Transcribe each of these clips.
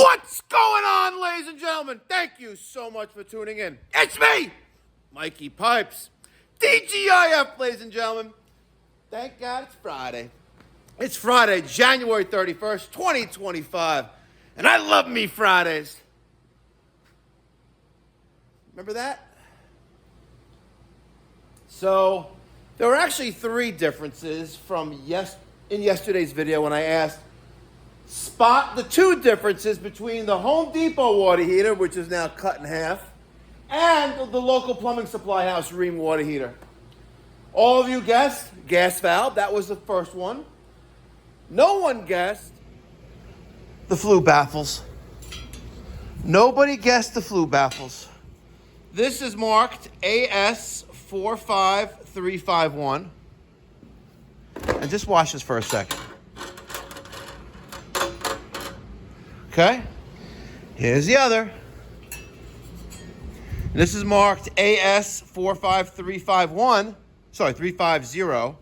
What's going on, ladies and gentlemen? Thank you so much for tuning in. It's me, Mikey Pipes. DGIF, ladies and gentlemen. Thank God it's Friday. It's Friday, January 31st, 2025. And I love me Fridays. Remember that? So, there were actually three differences from in yesterday's video when I asked, spot the two differences between the Home Depot water heater, which is now cut in half, and the local plumbing supply house Rheem water heater. All of you guessed gas valve. That was the first one. No one guessed the flue baffles. Nobody guessed the flue baffles. This is marked AS45351. And just watch this for a second. Okay? Here's the other. This is marked AS45351. Sorry, 350.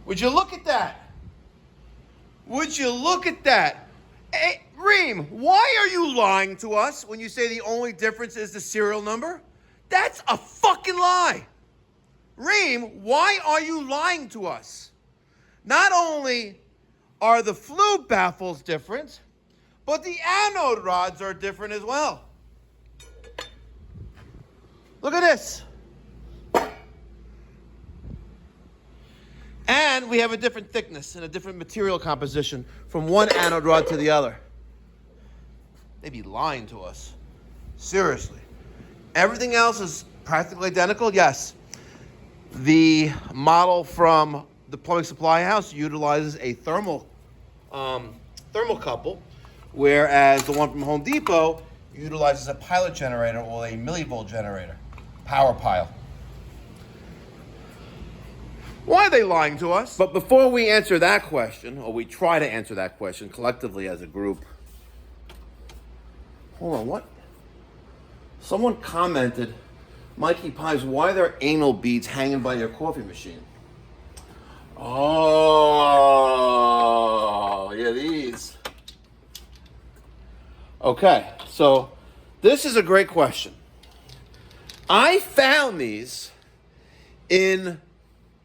Would you look at that? Would you look at that? Hey, Rheem, why are you lying to us when you say the only difference is the serial number? That's a fucking lie. Rheem, why are you lying to us? Not only are the flue baffles different, but the anode rods are different as well. Look at this. And we have a different thickness and a different material composition from one anode rod to the other. They'd be lying to us. Seriously. Everything else is practically identical, yes. The model from the plumbing supply house utilizes a thermocouple, whereas the one from Home Depot utilizes a pilot generator or a millivolt generator, power pile. Why are they lying to us? But before we answer that question, or we try to answer that question collectively as a group, hold on, what? Someone commented, Mikey Pipes, why are there anal beads hanging by your coffee machine? Oh, yeah, these. Okay, so this is a great question. I found these in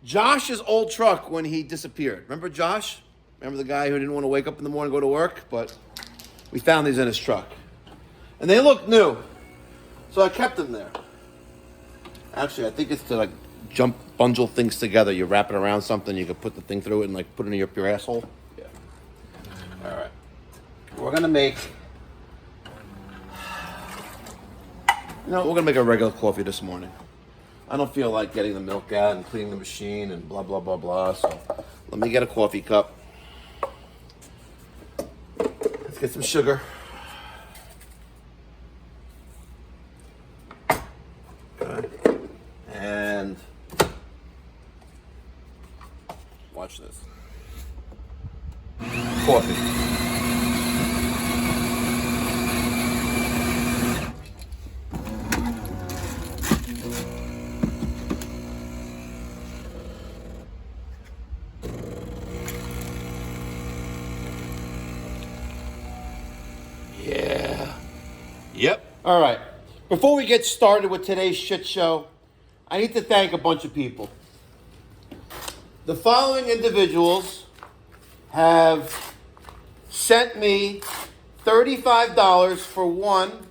Josh's old truck when he disappeared. Remember Josh? Remember the guy who didn't want to wake up in the morning and go to work? But we found these in his truck. And they look new. So I kept them there. Actually, I think it's to like bundle things together. You wrap it around something, you can put the thing through it and like put it in your asshole. Yeah. All right. We're gonna make a regular coffee this morning. I don't feel like getting the milk out and cleaning the machine and blah blah blah blah. So let me get a coffee cup. Let's get some sugar. Okay. And watch this. Coffee. Yeah. Yep. All right. Before we get started with today's shit show, I need to thank a bunch of people. The following individuals have sent me $35 for one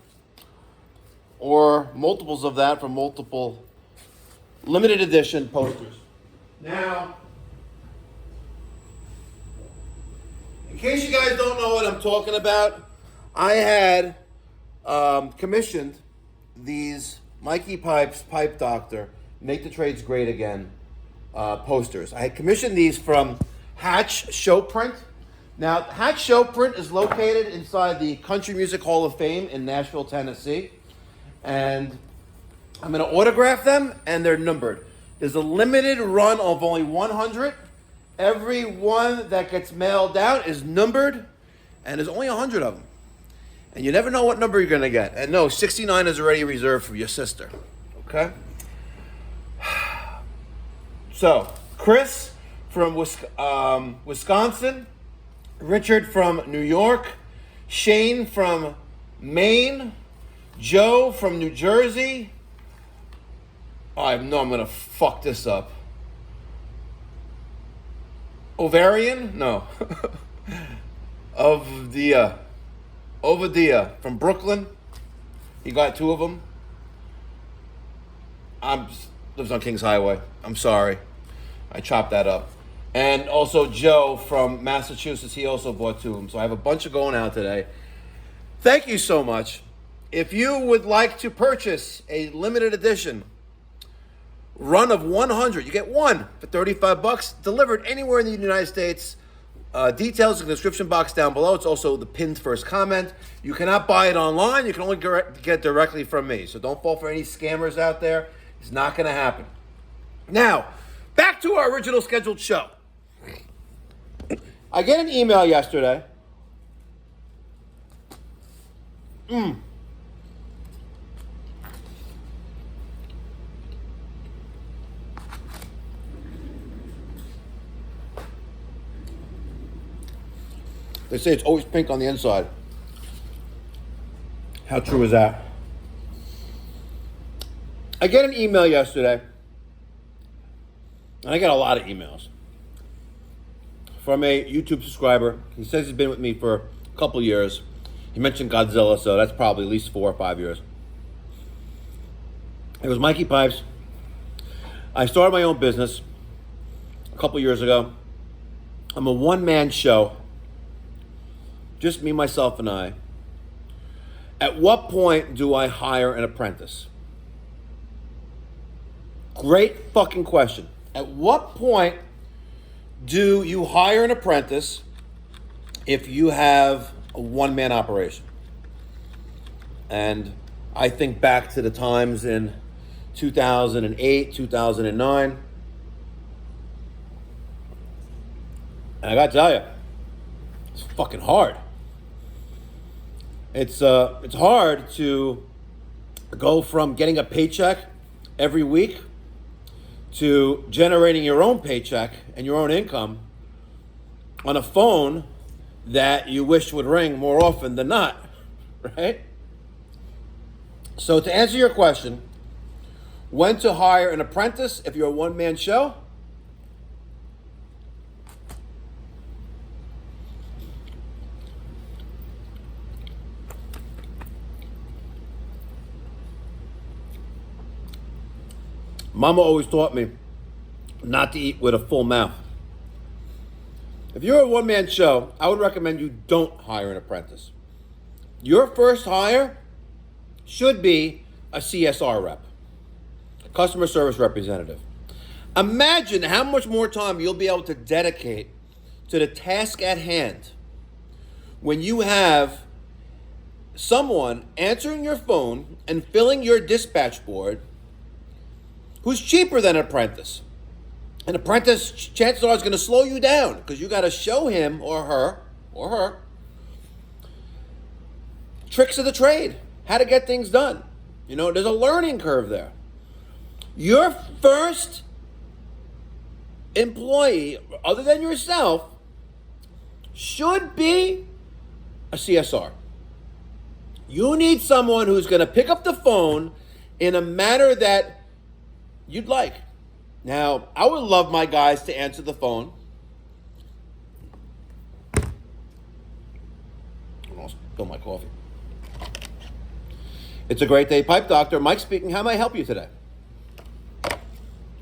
or multiples of that for multiple limited edition posters. Now, in case you guys don't know what I'm talking about, I had commissioned these Mikey Pipes, Pipe Doctor, Make the Trades Great Again posters. I had commissioned these from Hatch Show Print. Now, Hatch Show Print is located inside the Country Music Hall of Fame in Nashville, Tennessee. And I'm going to autograph them, and they're numbered. There's a limited run of only 100. Every one that gets mailed out is numbered, and there's only 100 of them. And you never know what number you're going to get. And no, 69 is already reserved for your sister. Okay? So, Chris from Wisconsin, Richard from New York, Shane from Maine, Joe from New Jersey. I know I'm going to fuck this up. Ovarian? No. Ovadia from Brooklyn. He got 2 of them. Lives on Kings Highway. I'm sorry. I chopped that up. And also Joe from Massachusetts. He also bought 2 of them. So I have a bunch of going out today. Thank you so much. If you would like to purchase a limited edition run of 100, you get 1 for $35, delivered anywhere in the United States. Details in the description box down below. It's also the pinned first comment. You cannot buy it online. You can only get directly from me. So don't fall for any scammers out there. It's not going to happen. Now, back to our original scheduled show. I get an email yesterday. They say it's always pink on the inside. How true is that? I get an email yesterday, and I get a lot of emails from a YouTube subscriber. He says he's been with me for a couple years. He mentioned Godzilla, so that's probably at least 4 or 5 years. It was Mikey Pipes. I started my own business a couple years ago. I'm a one-man show. Just me, myself, and I. At what point do I hire an apprentice? Great fucking question. At what point do you hire an apprentice if you have a one-man operation? And I think back to the times in 2008, 2009. And I gotta tell you, it's fucking hard. It's hard to go from getting a paycheck every week to generating your own paycheck and your own income on a phone that you wish would ring more often than not, right? So to answer your question, when to hire an apprentice if you're a one-man show? Mama always taught me not to eat with a full mouth. If you're a one-man show, I would recommend you don't hire an apprentice. Your first hire should be a CSR rep, a customer service representative. Imagine how much more time you'll be able to dedicate to the task at hand when you have someone answering your phone and filling your dispatch board who's cheaper than an apprentice. An apprentice, chances are, is going to slow you down because you got to show him or her tricks of the trade, how to get things done. You know, there's a learning curve there. Your first employee, other than yourself, should be a CSR. You need someone who's going to pick up the phone in a manner that you'd like. Now, I would love my guys to answer the phone. I'll spill my coffee. It's a great day, Pipe Doctor. Mike speaking. How may I help you today?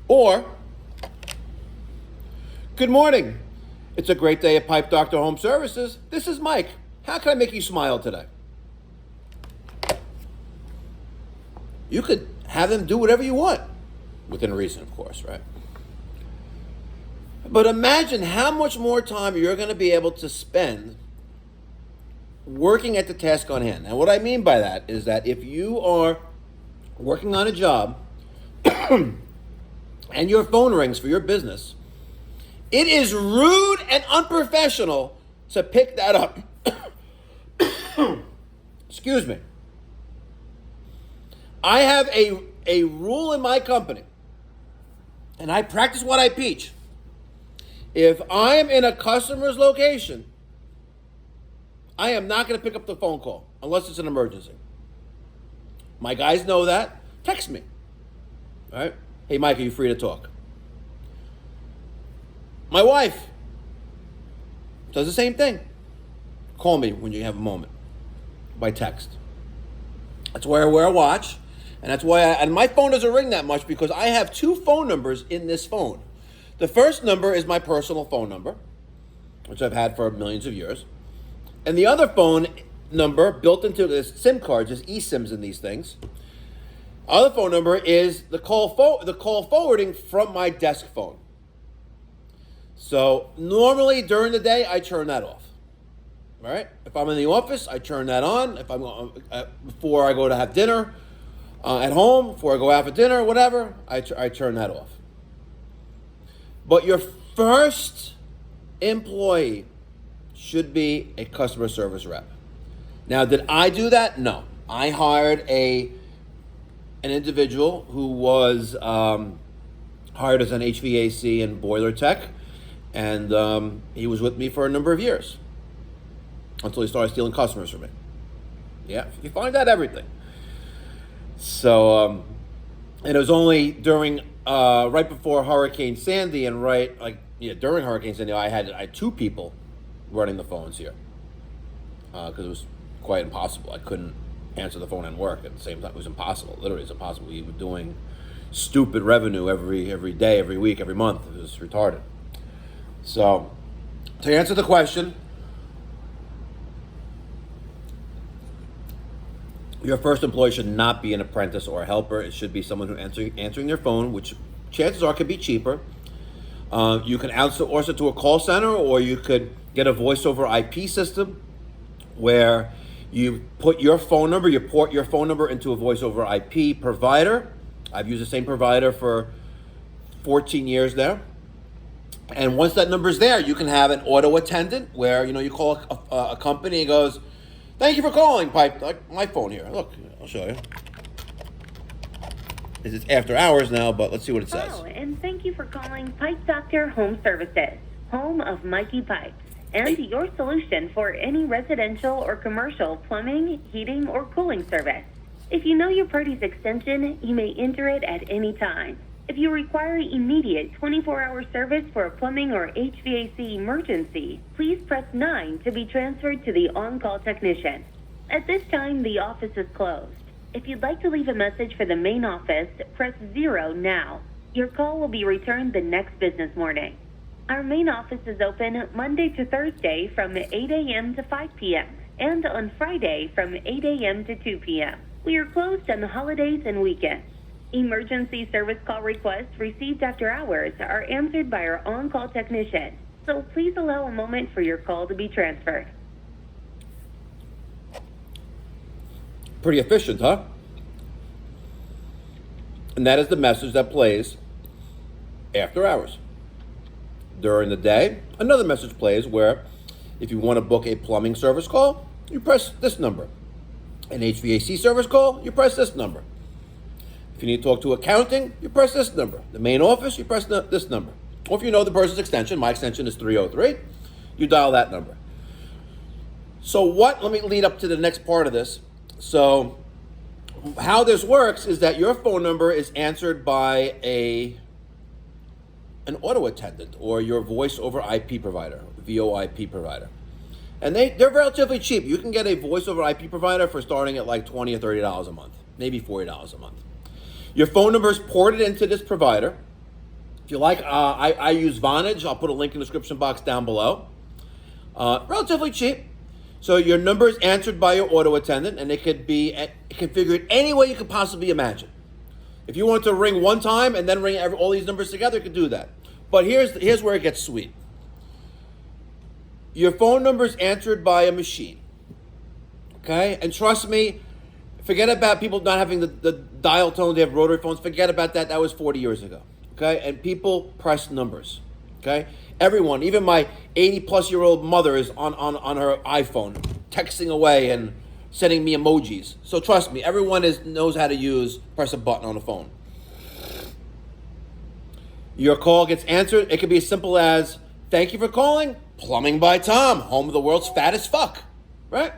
Or, good morning. It's a great day at Pipe Doctor Home Services. This is Mike. How can I make you smile today? You could have them do whatever you want. Within reason, of course, right? But imagine how much more time you're going to be able to spend working at the task on hand. And what I mean by that is that if you are working on a job and your phone rings for your business, it is rude and unprofessional to pick that up. Excuse me. I have a rule in my company, and I practice what I preach. If I am in a customer's location, I am not going to pick up the phone call unless it's an emergency. My guys know that. Text me. All right? Hey, Mike, are you free to talk? My wife does the same thing. Call me when you have a moment by text. That's why I wear a watch, and that's why and my phone doesn't ring that much because I have 2 phone numbers in this phone. The first number is my personal phone number, which I've had for millions of years. And the other phone number built into the SIM cards, there's eSIMs in these things. Other phone number is the call forwarding from my desk phone. So normally during the day, I turn that off. All right? If I'm in the office, I turn that on. If I'm before I go to have dinner at home, before I go out for dinner, whatever, I turn that off. But your first employee should be a customer service rep. Now, did I do that? No. I hired an individual who was hired as an HVAC and boiler tech, and he was with me for a number of years until he started stealing customers from me. Yeah, you find out everything. So, and it was only during right before Hurricane Sandy and during Hurricane Sandy, I had 2 people running the phones here because it was quite impossible. I couldn't answer the phone and work at the same time. It was impossible. Literally, it's impossible. We were doing stupid revenue every day, every week, every month. It was retarded. So, to answer the question, your first employee should not be an apprentice or a helper. It should be someone who answering their phone, which chances are could be cheaper. You can outsource it to a call center, or you could get a voice over IP system where you put your phone number, you port your phone number into a voice over IP provider. I've used the same provider for 14 years now. And once that number's there, you can have an auto attendant where, you call a company and goes, "Thank you for calling, Pipe." Like my phone here. Look, I'll show you. It's after hours now, but let's see what it says. Hello, and thank you for calling Pipe Doctor Home Services, home of Mikey Pipes, and your solution for any residential or commercial plumbing, heating, or cooling service. If you know your party's extension, you may enter it at any time. If you require immediate 24-hour service for a plumbing or HVAC emergency, please press 9 to be transferred to the on-call technician. At this time, the office is closed. If you'd like to leave a message for the main office, press 0 now. Your call will be returned the next business morning. Our main office is open Monday to Thursday from 8 a.m. to 5 p.m. and on Friday from 8 a.m. to 2 p.m. We are closed on the holidays and weekends. Emergency service call requests received after hours are answered by our on-call technician, so please allow a moment for your call to be transferred. Pretty efficient, huh? And that is the message that plays after hours. During the day, another message plays where if you want to book a plumbing service call, you press this number. An HVAC service call, you press this number. If you need to talk to accounting, you press this number. The main office, you press this number. Or if you know the person's extension, my extension is 303, you dial that number. So let me lead up to the next part of this. So how this works is that your phone number is answered by an auto attendant or your voice over IP provider, VoIP provider. And they're relatively cheap. You can get a voice over IP provider for starting at like $20 or $30 a month, maybe $40 a month. Your phone number is ported into this provider. If you like, I use Vonage. I'll put a link in the description box down below. Relatively cheap. So your number is answered by your auto attendant, and it could be configured any way you could possibly imagine. If you want to ring one time and then ring all these numbers together, you could do that. But here's where it gets sweet. Your phone number is answered by a machine. Okay? And trust me, forget about people not having the dial tone. They have rotary phones. Forget about that. That was 40 years ago. Okay? And people press numbers. Okay? Everyone, even my 80-plus-year-old mother is on her iPhone, texting away and sending me emojis. So trust me, everyone knows how to press a button on a phone. Your call gets answered. It could be as simple as, thank you for calling Plumbing by Tom, home of the world's fattest fuck, right?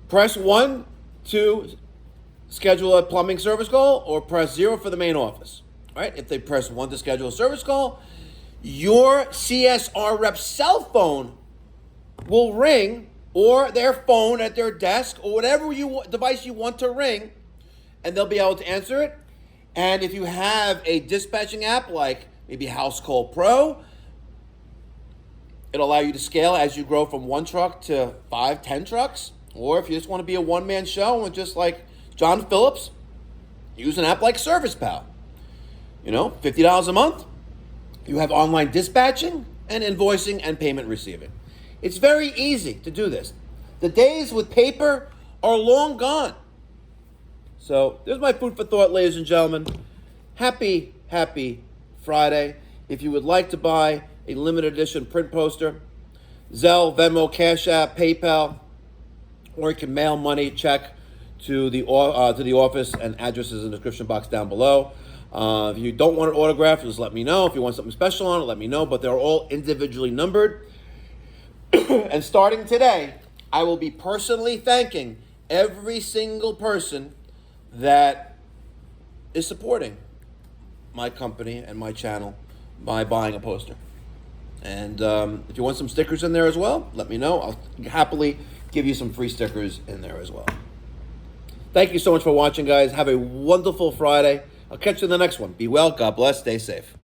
Press 1 to schedule a plumbing service call, or press 0 for the main office, right? If they press 1 to schedule a service call, your CSR rep's cell phone will ring, or their phone at their desk, or whatever device you want to ring, and they'll be able to answer it. And if you have a dispatching app like maybe House Call Pro, it'll allow you to scale as you grow from 1 truck to 5, 10 trucks. Or if you just want to be a one-man show and just like John Phillips, use an app like Service Pal. You know, $50 a month. You have online dispatching and invoicing and payment receiving. It's very easy to do this. The days with paper are long gone. So there's my food for thought, ladies and gentlemen. Happy Friday. If you would like to buy a limited edition print poster, Zelle, Venmo, CashApp, PayPal, or you can mail money, check to the office, and address is in the description box down below. If you don't want it autographed, just let me know. If you want something special on it, let me know. But they're all individually numbered. And starting today, I will be personally thanking every single person that is supporting my company and my channel by buying a poster. And if you want some stickers in there as well, let me know. I'll happily give you some free stickers in there as well. Thank you so much for watching, guys. Have a wonderful Friday. I'll catch you in the next one. Be well, God bless, stay safe.